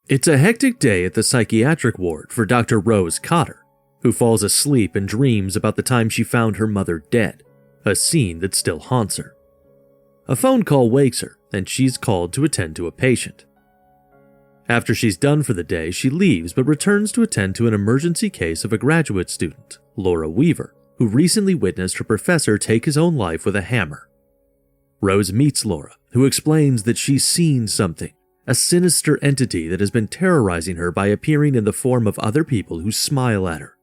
It's a hectic day at the psychiatric ward for Dr. Rose Cotter, who falls asleep and dreams about the time she found her mother dead, a scene that still haunts her. A phone call wakes her, and she's called to attend to a patient. After she's done for the day, she leaves but returns to attend to an emergency case of a graduate student, Laura Weaver, who recently witnessed her professor take his own life with a hammer. Rose meets Laura, who explains that she's seen something, a sinister entity that has been terrorizing her by appearing in the form of other people who smile at her.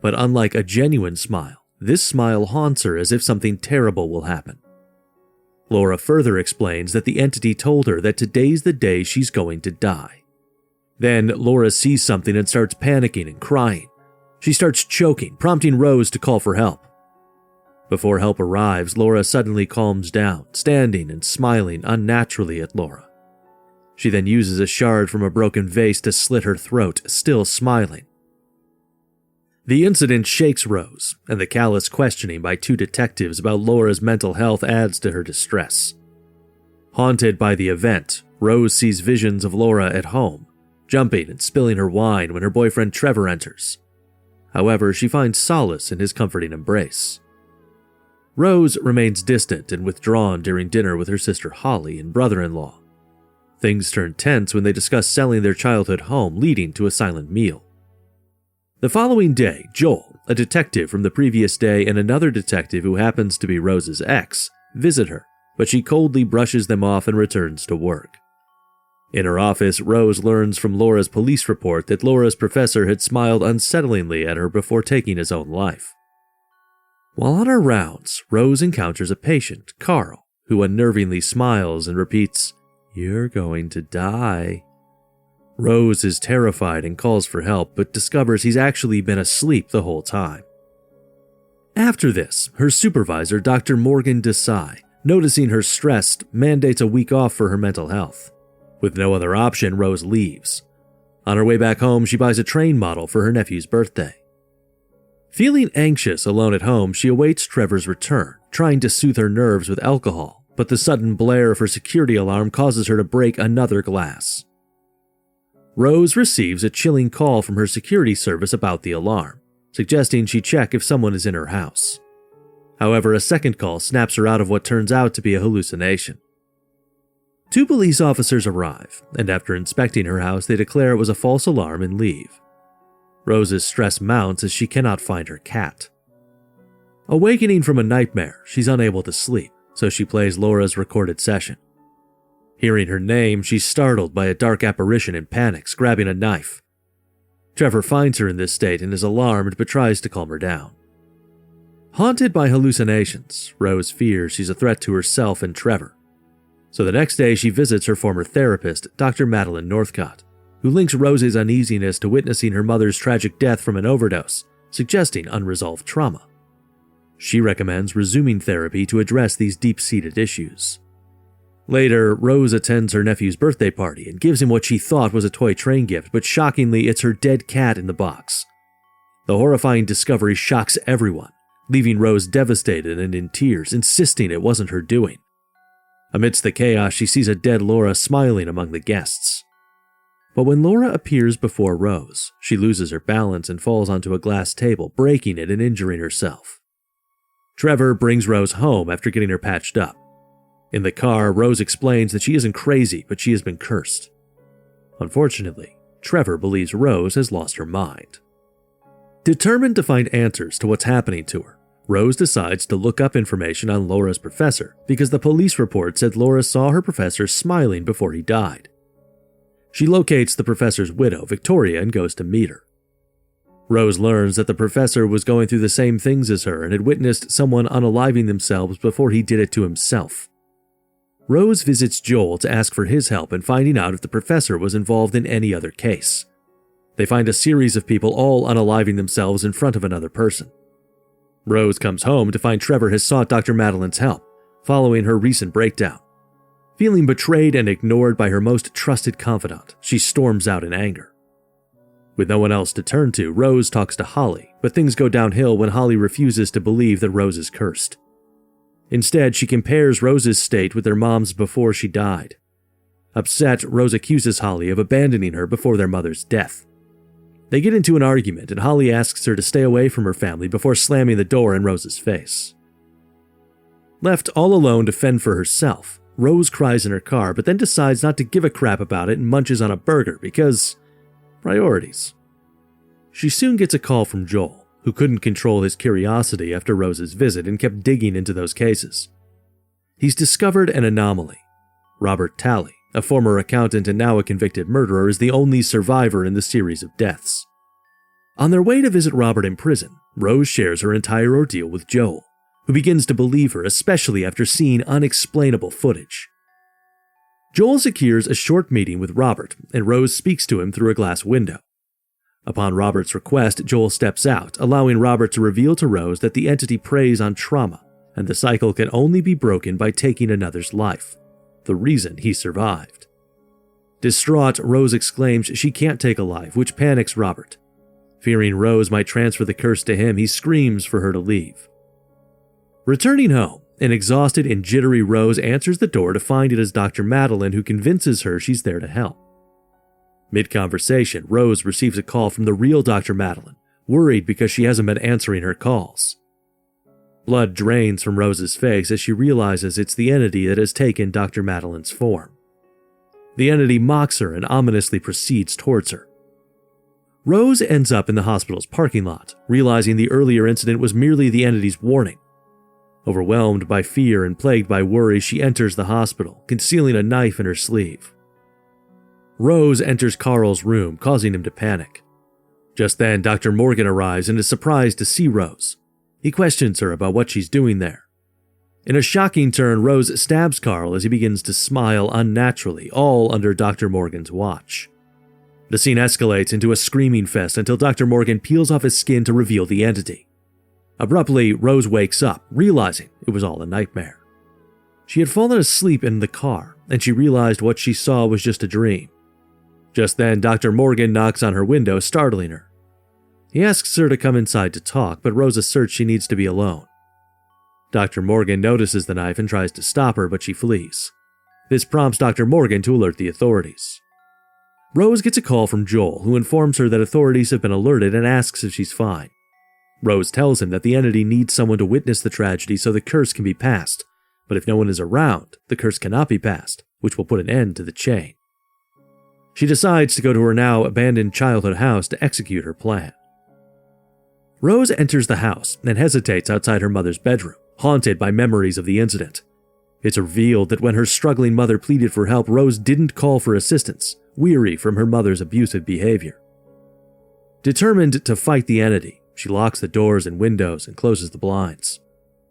But unlike a genuine smile, this smile haunts her as if something terrible will happen. Laura further explains that the entity told her that today's the day she's going to die. Then Laura sees something and starts panicking and crying. She starts choking, prompting Rose to call for help. Before help arrives, Laura suddenly calms down, standing and smiling unnaturally at Laura. She then uses a shard from a broken vase to slit her throat, still smiling. The incident shakes Rose, and the callous questioning by two detectives about Laura's mental health adds to her distress. Haunted by the event, Rose sees visions of Laura at home, jumping and spilling her wine when her boyfriend Trevor enters. However, she finds solace in his comforting embrace. Rose remains distant and withdrawn during dinner with her sister Holly and brother-in-law. Things turn tense when they discuss selling their childhood home, leading to a silent meal. The following day, Joel, a detective from the previous day and another detective who happens to be Rose's ex, visit her, but she coldly brushes them off and returns to work. In her office, Rose learns from Laura's police report that Laura's professor had smiled unsettlingly at her before taking his own life. While on her rounds, Rose encounters a patient, Carl, who unnervingly smiles and repeats, "You're going to die." Rose is terrified and calls for help, but discovers he's actually been asleep the whole time. After this, her supervisor, Dr. Morgan Desai, noticing her stressed, mandates a week off for her mental health. With no other option, Rose leaves. On her way back home, she buys a train model for her nephew's birthday. Feeling anxious alone at home, she awaits Trevor's return, trying to soothe her nerves with alcohol, but the sudden blare of her security alarm causes her to break another glass. Rose receives a chilling call from her security service about the alarm, suggesting she check if someone is in her house. However, a second call snaps her out of what turns out to be a hallucination. Two police officers arrive, and after inspecting her house, they declare it was a false alarm and leave. Rose's stress mounts as she cannot find her cat. Awakening from a nightmare, she's unable to sleep, so she plays Laura's recorded session. Hearing her name, she's startled by a dark apparition and panics, grabbing a knife. Trevor finds her in this state and is alarmed but tries to calm her down. Haunted by hallucinations, Rose fears she's a threat to herself and Trevor. So the next day she visits her former therapist, Dr. Madeline Northcott, who links Rose's uneasiness to witnessing her mother's tragic death from an overdose, suggesting unresolved trauma. She recommends resuming therapy to address these deep-seated issues. Later, Rose attends her nephew's birthday party and gives him what she thought was a toy train gift, but shockingly, it's her dead cat in the box. The horrifying discovery shocks everyone, leaving Rose devastated and in tears, insisting it wasn't her doing. Amidst the chaos, she sees a dead Laura smiling among the guests. But when Laura appears before Rose, she loses her balance and falls onto a glass table, breaking it and injuring herself. Trevor brings Rose home after getting her patched up. In the car, Rose explains that she isn't crazy, but she has been cursed. Unfortunately, Trevor believes Rose has lost her mind. Determined to find answers to what's happening to her, Rose decides to look up information on Laura's professor because the police report said Laura saw her professor smiling before he died. She locates the professor's widow, Victoria, and goes to meet her. Rose learns that the professor was going through the same things as her and had witnessed someone unaliving themselves before he did it to himself. Rose visits Joel to ask for his help in finding out if the professor was involved in any other case. They find a series of people all unaliving themselves in front of another person. Rose comes home to find Trevor has sought Dr. Madeline's help, following her recent breakdown. Feeling betrayed and ignored by her most trusted confidant, she storms out in anger. With no one else to turn to, Rose talks to Holly, but things go downhill when Holly refuses to believe that Rose is cursed. Instead, she compares Rose's state with their mom's before she died. Upset, Rose accuses Holly of abandoning her before their mother's death. They get into an argument, and Holly asks her to stay away from her family before slamming the door in Rose's face. Left all alone to fend for herself, Rose cries in her car but then decides not to give a crap about it and munches on a burger because priorities. She soon gets a call from Joel, who couldn't control his curiosity after Rose's visit and kept digging into those cases. He's discovered an anomaly. Robert Talley, a former accountant and now a convicted murderer, is the only survivor in the series of deaths. On their way to visit Robert in prison, Rose shares her entire ordeal with Joel, who begins to believe her, especially after seeing unexplainable footage. Joel secures a short meeting with Robert, and Rose speaks to him through a glass window. Upon Robert's request, Joel steps out, allowing Robert to reveal to Rose that the entity preys on trauma, and the cycle can only be broken by taking another's life, the reason he survived. Distraught, Rose exclaims she can't take a life, which panics Robert. Fearing Rose might transfer the curse to him, he screams for her to leave. Returning home, an exhausted and jittery Rose answers the door to find it is Dr. Madeline, who convinces her she's there to help. Mid-conversation, Rose receives a call from the real Dr. Madeline, worried because she hasn't been answering her calls. Blood drains from Rose's face as she realizes it's the entity that has taken Dr. Madeline's form. The entity mocks her and ominously proceeds towards her. Rose ends up in the hospital's parking lot, realizing the earlier incident was merely the entity's warning. Overwhelmed by fear and plagued by worry, she enters the hospital, concealing a knife in her sleeve. Rose enters Carl's room, causing him to panic. Just then, Dr. Morgan arrives and is surprised to see Rose. He questions her about what she's doing there. In a shocking turn, Rose stabs Carl as he begins to smile unnaturally, all under Dr. Morgan's watch. The scene escalates into a screaming fest until Dr. Morgan peels off his skin to reveal the entity. Abruptly, Rose wakes up, realizing it was all a nightmare. She had fallen asleep in the car, and she realized what she saw was just a dream. Just then, Dr. Morgan knocks on her window, startling her. He asks her to come inside to talk, but Rose asserts she needs to be alone. Dr. Morgan notices the knife and tries to stop her, but she flees. This prompts Dr. Morgan to alert the authorities. Rose gets a call from Joel, who informs her that authorities have been alerted and asks if she's fine. Rose tells him that the entity needs someone to witness the tragedy so the curse can be passed, but if no one is around, the curse cannot be passed, which will put an end to the chain. She decides to go to her now abandoned childhood house to execute her plan. Rose enters the house and hesitates outside her mother's bedroom, haunted by memories of the incident. It's revealed that when her struggling mother pleaded for help, Rose didn't call for assistance, weary from her mother's abusive behavior. Determined to fight the entity, she locks the doors and windows and closes the blinds.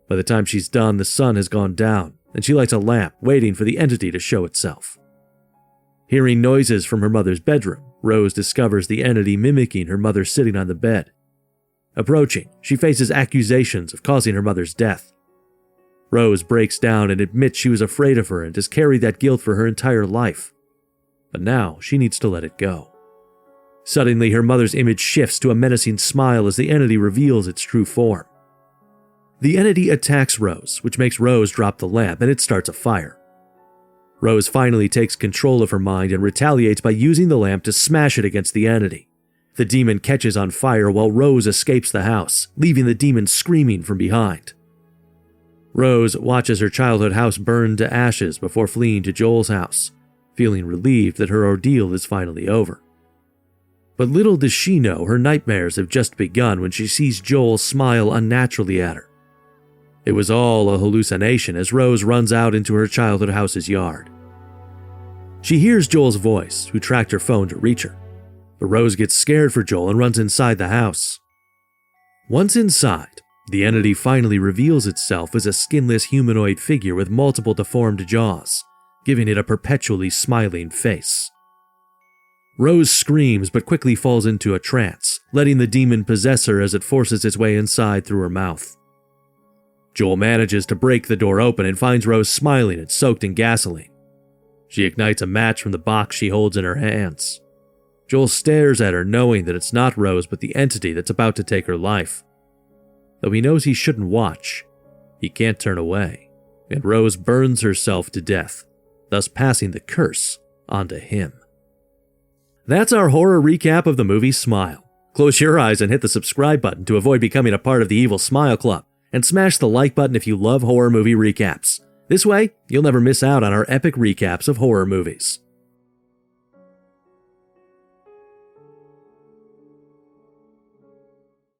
By the time she's done, the sun has gone down, and she lights a lamp, waiting for the entity to show itself. Hearing noises from her mother's bedroom, Rose discovers the entity mimicking her mother sitting on the bed. Approaching, she faces accusations of causing her mother's death. Rose breaks down and admits she was afraid of her and has carried that guilt for her entire life. But now she needs to let it go. Suddenly, her mother's image shifts to a menacing smile as the entity reveals its true form. The entity attacks Rose, which makes Rose drop the lamp, and it starts a fire. Rose finally takes control of her mind and retaliates by using the lamp to smash it against the entity. The demon catches on fire while Rose escapes the house, leaving the demon screaming from behind. Rose watches her childhood house burn to ashes before fleeing to Joel's house, feeling relieved that her ordeal is finally over. But little does she know her nightmares have just begun when she sees Joel smile unnaturally at her. It was all a hallucination as Rose runs out into her childhood house's yard. She hears Joel's voice, who tracked her phone to reach her. But Rose gets scared for Joel and runs inside the house. Once inside, the entity finally reveals itself as a skinless humanoid figure with multiple deformed jaws, giving it a perpetually smiling face. Rose screams but quickly falls into a trance, letting the demon possess her as it forces its way inside through her mouth. Joel manages to break the door open and finds Rose smiling and soaked in gasoline. She ignites a match from the box she holds in her hands. Joel stares at her, knowing that it's not Rose but the entity that's about to take her life. Though he knows he shouldn't watch, he can't turn away, and Rose burns herself to death, thus passing the curse onto him. That's our horror recap of the movie Smile. Close your eyes and hit the subscribe button to avoid becoming a part of the Evil Smile Club, and smash the like button if you love horror movie recaps. This way, you'll never miss out on our epic recaps of horror movies.